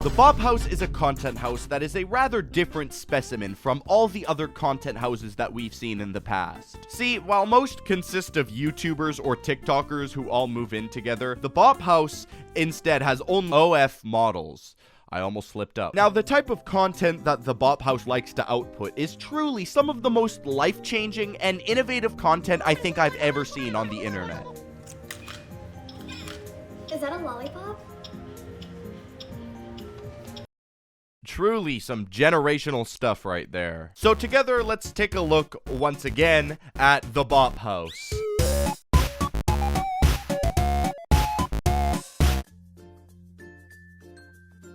The Bop House is a content house that is a rather different specimen from all the other content houses that we've seen in the past. See, while most consist of YouTubers or TikTokers who all move in together, the Bop House instead has only OF models. I almost slipped up. Now, the type of content that the Bop House likes to output is truly some of the most life-changing and innovative content I think I've ever seen on the internet. Is that a lollipop? Truly some generational stuff right there. So together, let's take a look once again at the Bop House.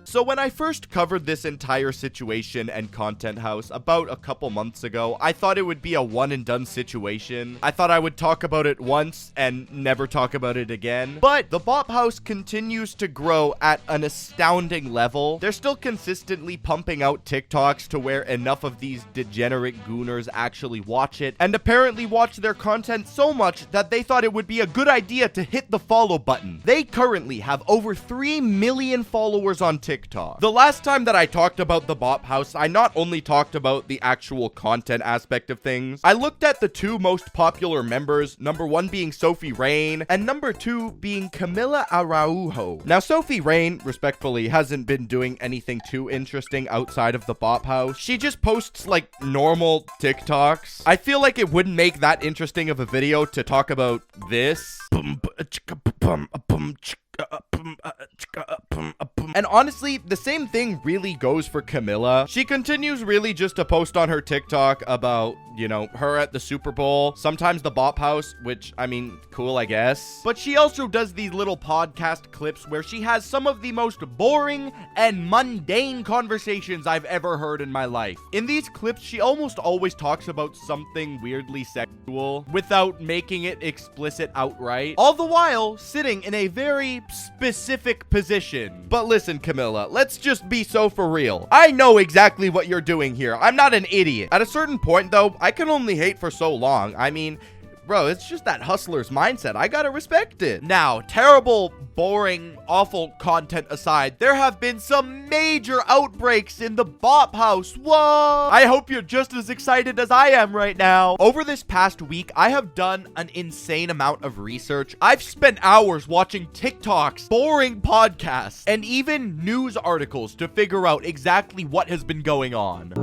So when I first covered this entire situation and content house about a couple months ago, I thought it would be a one and done situation. I thought I would talk about it once and never talk about it again. But the Bop House continues to grow at an astounding level. They're still consistently pumping out TikToks to where enough of these degenerate gooners actually watch it, and apparently watch their content so much that they thought it would be a good idea to hit the follow button. They currently have over 3 million followers on TikTok. The last time that I talked about the Bop House, I not only talked about the actual content aspect of things, I looked at the two most popular members, number 1 being Sophie Rain, and number 2 being Camila Araujo. Now, Sophie Rain, respectfully, hasn't been doing anything too interesting outside of the Bop House. She just posts, like, normal TikToks. I feel like it wouldn't make that interesting of a video to talk about this. And honestly, the same thing really goes for Camila. She continues really just to post on her TikTok about, you know, her at the Super Bowl, sometimes the Bop House, which, I mean, cool, I guess. But she also does these little podcast clips where she has some of the most boring and mundane conversations I've ever heard in my life. In these clips, she almost always talks about something weirdly sexual without making it explicit outright, all the while sitting in a very specific position. But listen, Camila, let's just be so for real. I know exactly what you're doing here. I'm not an idiot. At a certain point, though, I can only hate for so long. I mean, bro, it's just that hustler's mindset. I gotta respect it. Now, terrible, boring, awful content aside, there have been some major outbreaks in the Bop House. Whoa! I hope you're just as excited as I am right now. Over this past week, I have done an insane amount of research. I've spent hours watching TikToks, boring podcasts, and even news articles to figure out exactly what has been going on.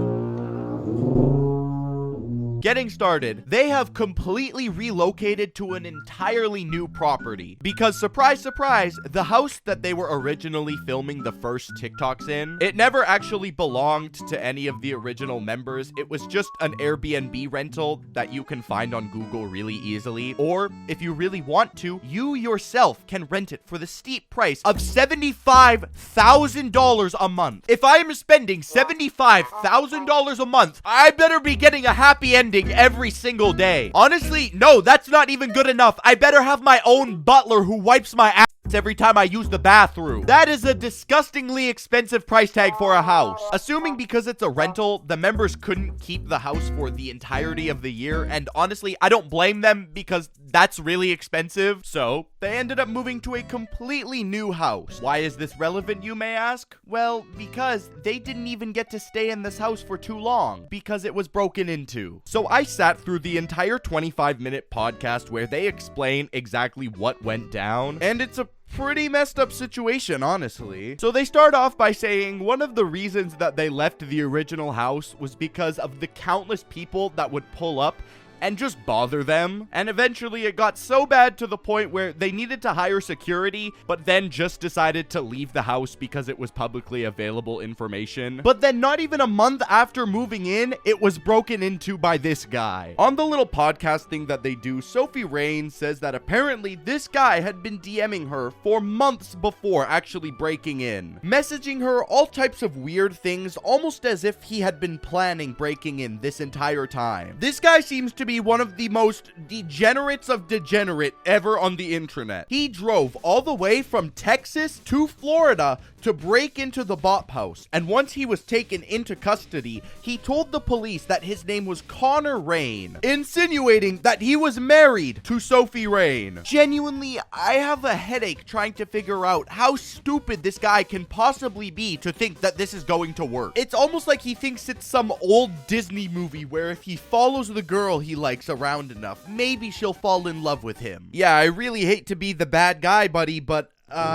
Getting started, they have completely relocated to an entirely new property because, surprise, surprise, the house that they were originally filming the first TikToks in, it never actually belonged to any of the original members. It was just an Airbnb rental that you can find on Google really easily, or if you really want to, you yourself can rent it for the steep price of $75,000 a month. If I am spending $75,000 a month, I better be getting a happy ending every single day. Honestly, no, that's not even good enough. I better have my own butler who wipes my ass every time I use the bathroom. That is a disgustingly expensive price tag for a house. Assuming because it's a rental, the members couldn't keep the house for the entirety of the year, and honestly, I don't blame them because that's really expensive. So they ended up moving to a completely new house. Why is this relevant, you may ask? Well, because they didn't even get to stay in this house for too long because it was broken into. So I sat through the entire 25-minute podcast where they explain exactly what went down, and it's a pretty messed up situation, honestly. So they start off by saying one of the reasons that they left the original house was because of the countless people that would pull up and just bother them. And eventually it got so bad to the point where they needed to hire security, but then just decided to leave the house because it was publicly available information. But then not even a month after moving in, it was broken into by this guy. On the little podcast thing that they do, Sophie Rain says that apparently this guy had been DMing her for months before actually breaking in, messaging her all types of weird things, almost as if he had been planning breaking in this entire time. This guy seems to be be one of the most degenerates of degenerate ever on the internet. He drove all the way from Texas to Florida to break into the Bop House, and once he was taken into custody, he told the police that his name was Connor Rain, insinuating that he was married to Sophie Rain. Genuinely, I have a headache trying to figure out how stupid this guy can possibly be to think that this is going to work. It's almost like he thinks it's some old Disney movie where if he follows the girl he likes around enough, maybe she'll fall in love with him. Yeah, I really hate to be the bad guy, buddy, but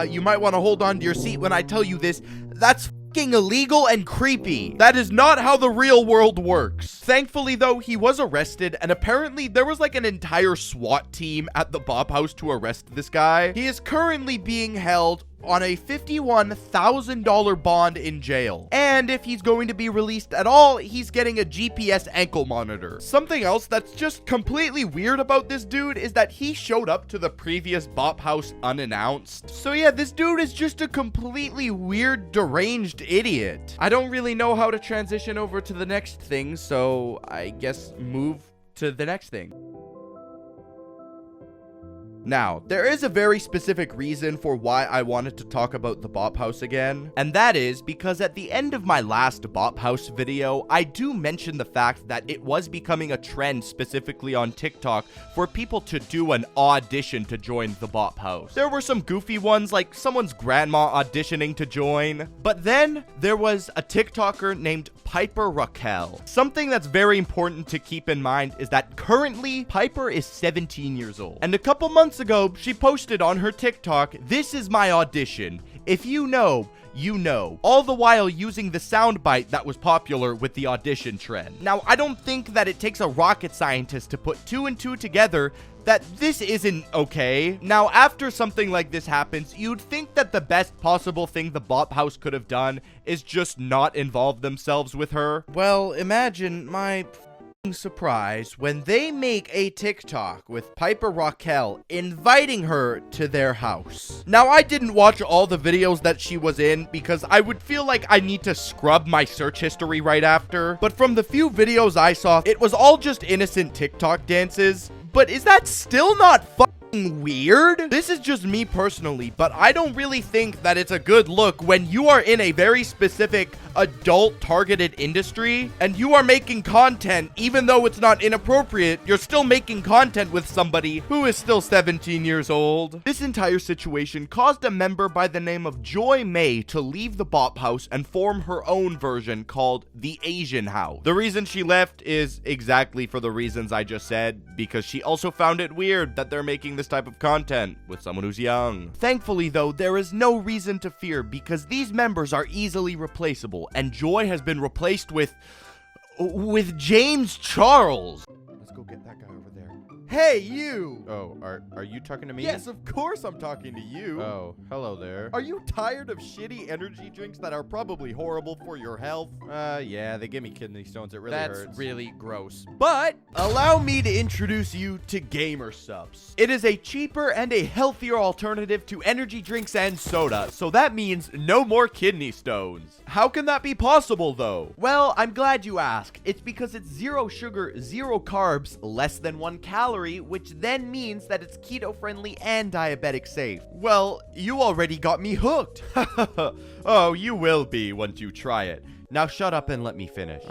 you might want to hold on to your seat when I tell you this. That's fucking illegal and creepy. That is not how the real world works. Thankfully, though, he was arrested, and apparently there was like an entire SWAT team at the Bop House to arrest this guy. He is currently being held on a $51,000 bond in jail. And if he's going to be released at all, he's getting a GPS ankle monitor. Something else that's just completely weird about this dude is that he showed up to the previous Bop House unannounced. So yeah, this dude is just a completely weird, deranged idiot. I don't really know how to transition over to the next thing, so I guess move to the next thing. Now, there is a very specific reason for why I wanted to talk about the Bop House again, and that is because at the end of my last Bop House video, I do mention the fact that it was becoming a trend specifically on TikTok for people to do an audition to join the Bop House. There were some goofy ones like someone's grandma auditioning to join, but then there was a TikToker named Piper Raquel. Something that's very important to keep in mind is that currently Piper is 17 years old, and a couple months ago, she posted on her TikTok, "This is my audition. If you know, you know," all the while using the soundbite that was popular with the audition trend. Now, I don't think that it takes a rocket scientist to put two and two together that this isn't okay. Now, after something like this happens, you'd think that the best possible thing the Bop House could have done is just not involve themselves with her. Well, imagine my surprise when they make a TikTok with Piper Raquel inviting her to their house. Now, I didn't watch all the videos that she was in because I would feel like I need to scrub my search history right after, but from the few videos I saw, it was all just innocent TikTok dances. But is that still not fucking weird? This is just me personally, but I don't really think that it's a good look when you are in a very specific adult targeted industry and you are making content. Even though it's not inappropriate, you're still making content with somebody who is still 17 years old. This entire situation caused a member by the name of Joy May to leave the Bop House and form her own version called the Asian House. The reason she left is exactly for the reasons I just said, because she also found it weird that they're making this type of content with someone who's young. Thankfully, though, there is no reason to fear because these members are easily replaceable, and Joy has been replaced with James Charles. Let's go get that guy over there. Hey, you! Oh, are you talking to me? Yes, of course I'm talking to you. Oh, hello there. Are you tired of shitty energy drinks that are probably horrible for your health? Yeah, they give me kidney stones. It really hurts. That's really gross. But allow me to introduce you to gamersupps. It is a cheaper and a healthier alternative to energy drinks and soda, so that means no more kidney stones. How can that be possible, though? Well, I'm glad you asked. It's because it's 0 sugar, 0 carbs, less than 1 calorie, which then means that it's keto-friendly and diabetic safe. Well, you already got me hooked. Oh, you will be once you try it. Now shut up and let me finish.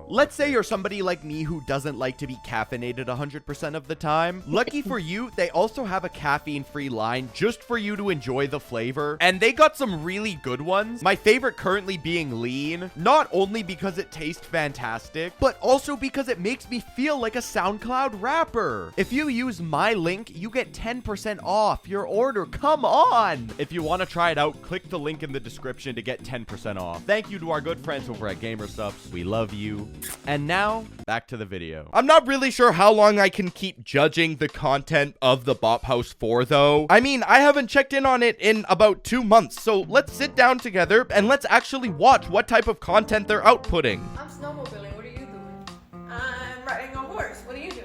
Let's say you're somebody like me who doesn't like to be caffeinated 100% of the time. Lucky for you, they also have a caffeine-free line just for you to enjoy the flavor. And they got some really good ones. My favorite currently being Lean. Not only because it tastes fantastic, but also because it makes me feel like a SoundCloud rapper. If you use my link, you get 10% off your order. Come on! If you want to try it out, click the link in the description to get 10% off. Thank you to our good friends over at gamersupps. We love you. And now, back to the video. I'm not really sure how long I can keep judging the content of the Bop House for, though. I mean, I haven't checked in on it in about 2 months, so let's sit down together and let's actually watch what type of content they're outputting. I'm snowmobiling. What are you doing? I'm riding a horse. What are you doing?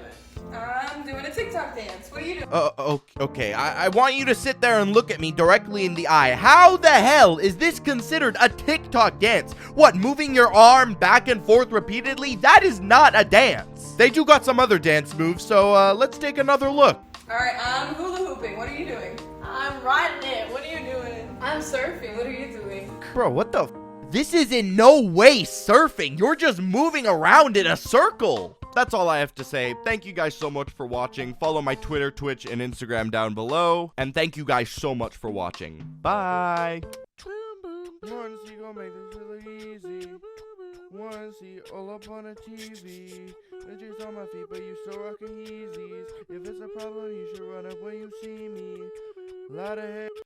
I'm doing a TikTok dance. What are you doing? Okay. I want you to sit there and look at me directly in the eye. How the hell is this considered a TikTok dance? What, moving your arm back and forth repeatedly? That is not a dance. They do got some other dance moves, so let's take another look. Alright, I'm hula hooping. What are you doing? I'm riding it. What are you doing? I'm surfing. What are you doing? Bro, what the This is in no way surfing. You're just moving around in a circle. That's all I have to say. Thank you guys so much for watching. Follow my Twitter, Twitch, and Instagram down below. And thank you guys so much for watching. Bye. Once you gon' make this look easy. Once you all up on a TV. The juice on my feet, but you still rockin' Yeezys. If it's a problem, you should run up when you see me. Lot of hair.